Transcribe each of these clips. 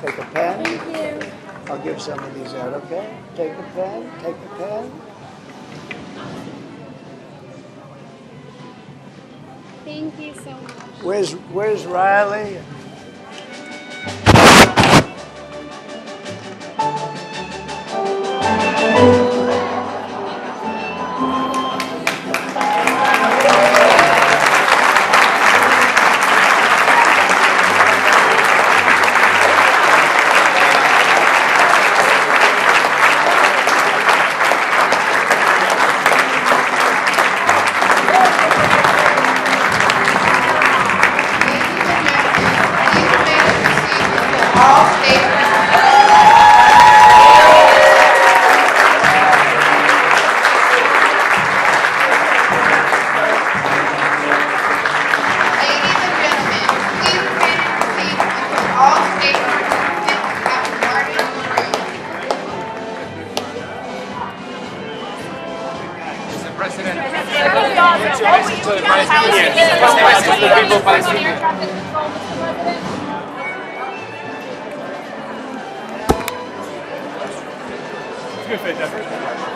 Take a pen. Thank you. I'll give some of these out, okay? Take a pen. Take a pen. Thank you so much. Where's Riley?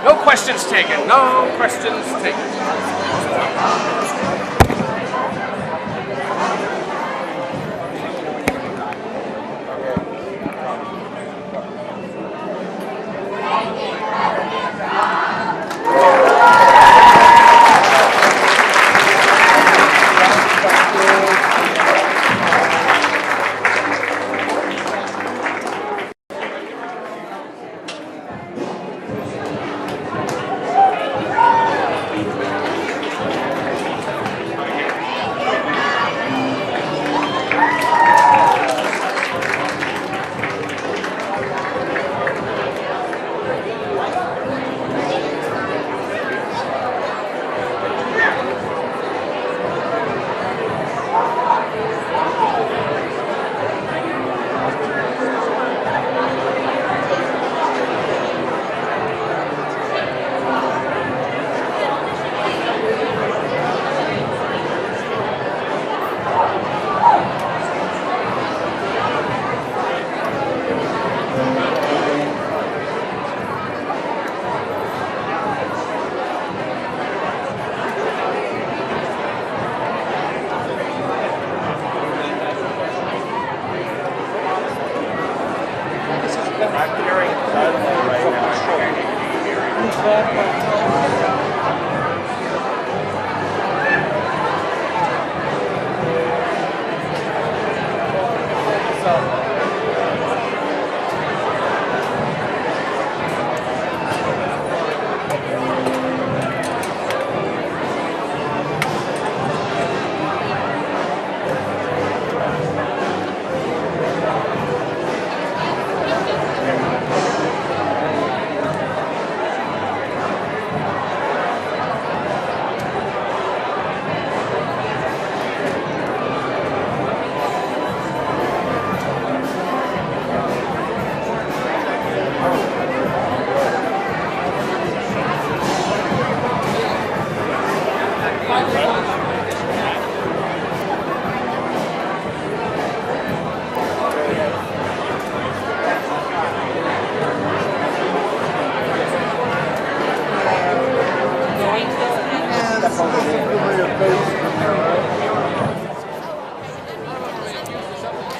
No questions taken. No questions taken.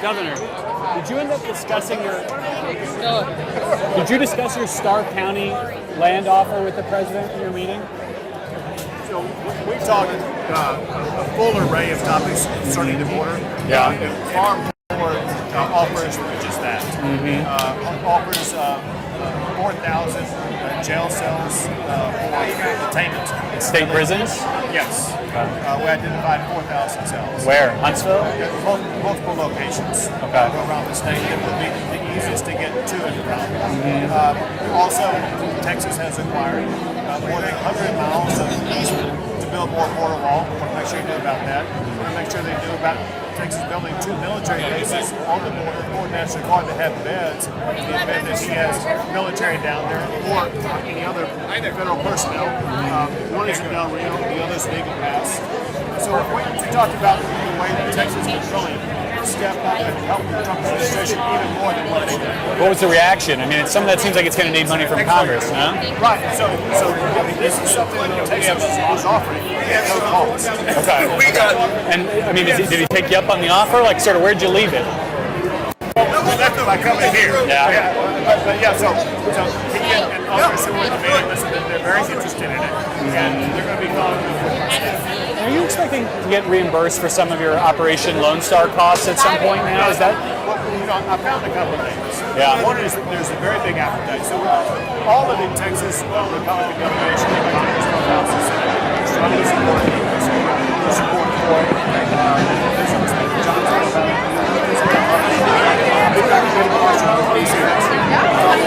Governor, did you end up discussing Did you discuss your Starr County land offer with the president in your meeting? So we talked a full array of topics concerning the border. Yeah. And Farm Board offers just that. Offers 4,000 jail cells for detainment. State prisons? Yes. We identified 4,000 cells. Where? Huntsville? Multiple locations Okay. around the state that would be the easiest to get to and from. Also, Texas has acquired more than 100 miles of easement to build more border wall. We want to make sure you know about that. We want to make sure they know about Texas building 2 military bases on the border for National Guard that have beds in the event that he has military down there or any other federal personnel. One is in Del Rio, the other is in Eagle Pass. So we talked about the way that Texas is controlling step up and help the Trump administration even more than what they did. What was the reaction? I mean, it's something that seems like it's going to need money from Congress, no? Right. So I mean, this is something that Texas was offering at no cost. Okay. And I mean, did he take you up on the offer? Like, sort of, where'd you leave it? Well, that's by coming here. Yeah. But yeah, so he and others who were in the meeting, they're very interested in it, and they're going to be calling Are you expecting to get reimbursed for some of your Operation Lone Star costs at some point now? Is that? Well, I found a couple of things. Yeah. One is that there's a very big appetite. So all of the Texas, Republican delegation, the Congress, the House, the Senate, strongly support for it. There's something John talked about. We've got a good question of these things. But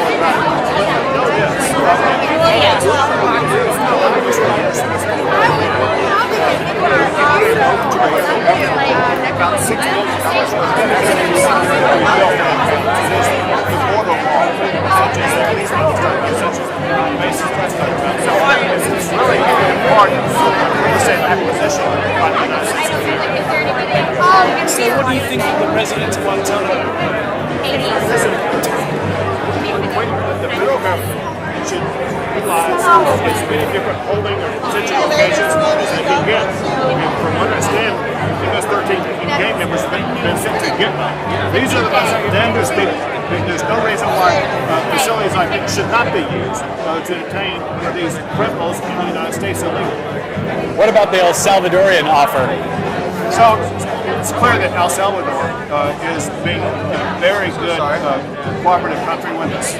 know about $6 billion worth of the border wall, such as these such as bases so it's really important to say acquisition by the United States of America. So what do you think of the president's Guantanamo? Listen, the federal government should utilize as many different holding or potential locations as they can get. And from what I understand, those 13 gang members have been sent to Gitmo. These are the most dangerous people. There's no reason why facilities like this should not be used to detain these criminals in the United States illegally. What about the El Salvadorian offer? So it's clear that El Salvador is being a very good cooperative country with us.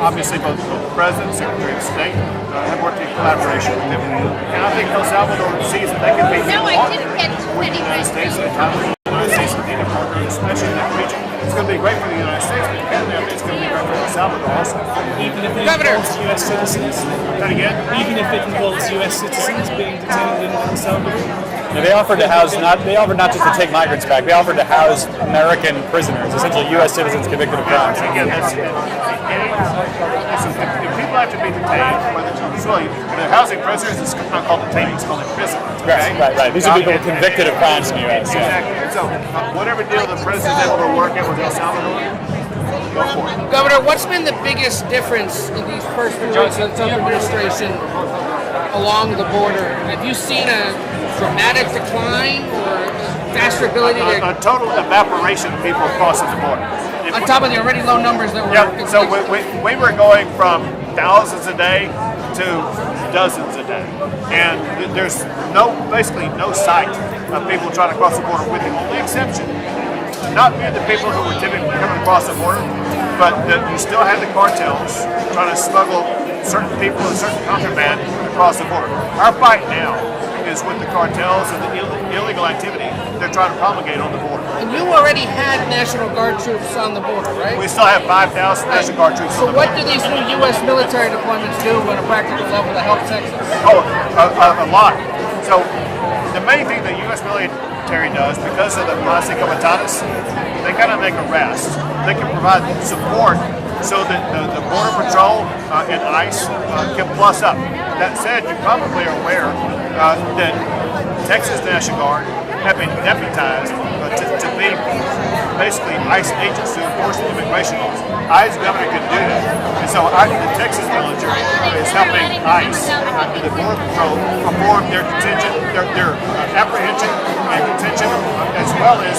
Obviously, both the President and Secretary of State have worked in collaboration with them. And I think El Salvador sees that they can be partner with the United States at a time when the United States would need a partner, especially in that region. It's going to be great for the United States, but apparently it's going to be great for El Salvador also. Even if it involves U.S. citizens? That again? Even if it involves U.S. citizens being detained in El Salvador? Now, they offered not just to take migrants back. They offered to house American prisoners, essentially U.S. citizens convicted of crimes. Again, if people have to be detained, whether it's really, if they're housing prisoners, it's not called detaining, it's called imprisonment. Okay? Right. These are people convicted of crimes in the U.S. Exactly. So, whatever deal the president's able to work out with El Salvador, go for it. Governor, what's been the biggest difference in these first few weeks of the Trump administration along the border? Have you seen a dramatic decline or faster ability to... A total evaporation of people crossing the border. On top of the already low numbers that were... Yeah, so we were going from thousands a day to dozens a day. And there's basically no sight of people trying to cross the border, with the only exception, not being the people who were typically coming across the border, but that you still had the cartels trying to smuggle certain people and certain contraband across the border. Our fight now is with the cartels and the illegal activity they're trying to promulgate on the border. And you already had National Guard troops on the border, right? We still have 5,000 National Guard troops on the border. So what do these new U.S. military deployments do on a practical level to help Texas? Oh, a lot. So the main thing the U.S. military does, because of the Posse Comitatus, they kind of make arrests. They can provide support so that the Border Patrol and ICE can plus up. That said, you probably are aware that Texas National Guard have been deputized to be basically ICE agents who enforce the immigration laws. ICE governor can do that. And so the Texas military is helping ICE and the Border Patrol perform their detention, their apprehension and detention, as well as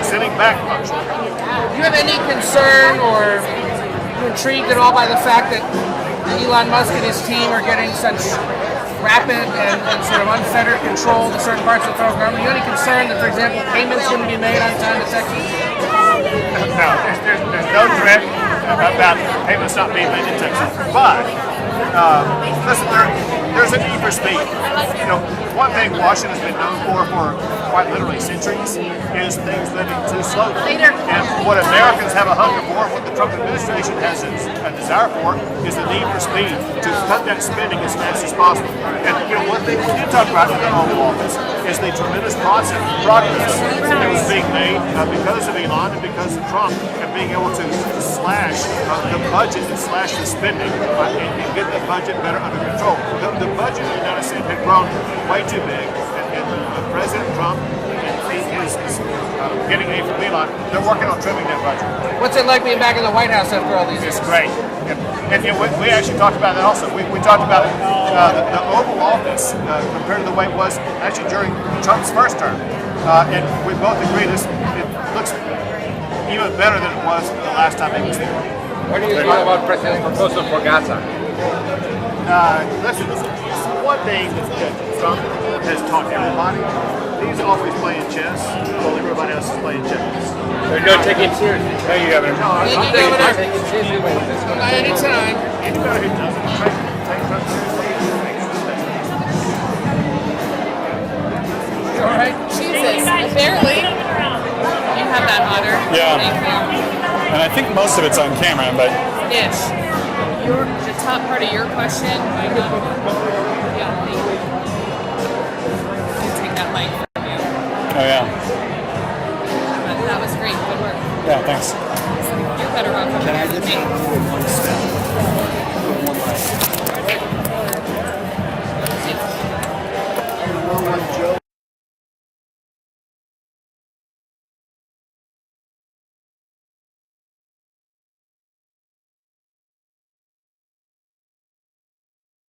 sending back function. Do you have any concern or you intrigued at all by the fact that Elon Musk and his team are getting such rapid and sort of unfettered control of certain parts of the federal government? Are you any concerned that, for example, payments wouldn't be made on time to Texas? No, there's no threat about payments not being made in Texas. But, listen, there's a need for speed. You know, one thing Washington's been known for quite literally centuries is things moving too slowly. And what Americans have a hunger for, what the Trump administration has a desire for, is the need for speed to cut that spending as fast as possible. And you know, one thing we did talk about in the Oval Office is the tremendous progress that was being made because of Elon and because of Trump, and being able to slash the budget and slash the spending and get the budget better under control. The budget in the United States had grown way too big, and President Trump and his getting aid from Elon, they're working on trimming that budget. What's it like being back in the White House after all these years? It's great. And you know, we actually talked about that also. We talked about the Oval Office compared to the way it was actually during Trump's first term. And we both agree it looks even better than it was the last time he was there. What do you think about President's proposal for Gaza? Listen, one thing that Trump has taught everybody, he's always playing chess while everybody else is playing checkers. They're not taking it seriously. Thank you, Governor. No, Thank you, Governor. Taking it seriously when this is going to Anytime. Anybody who doesn't take Trump seriously makes a mistake. You all right? Jesus, barely. You have that honor. Yeah. Thank you. And I think most of it's on camera, but Ish. The top part of your question, I know. Yeah, thank you. I'll take that mic from you. oh yeah, But that was great. Good work. yeah, thanks. You're better off over Can I here than just me. go with one step?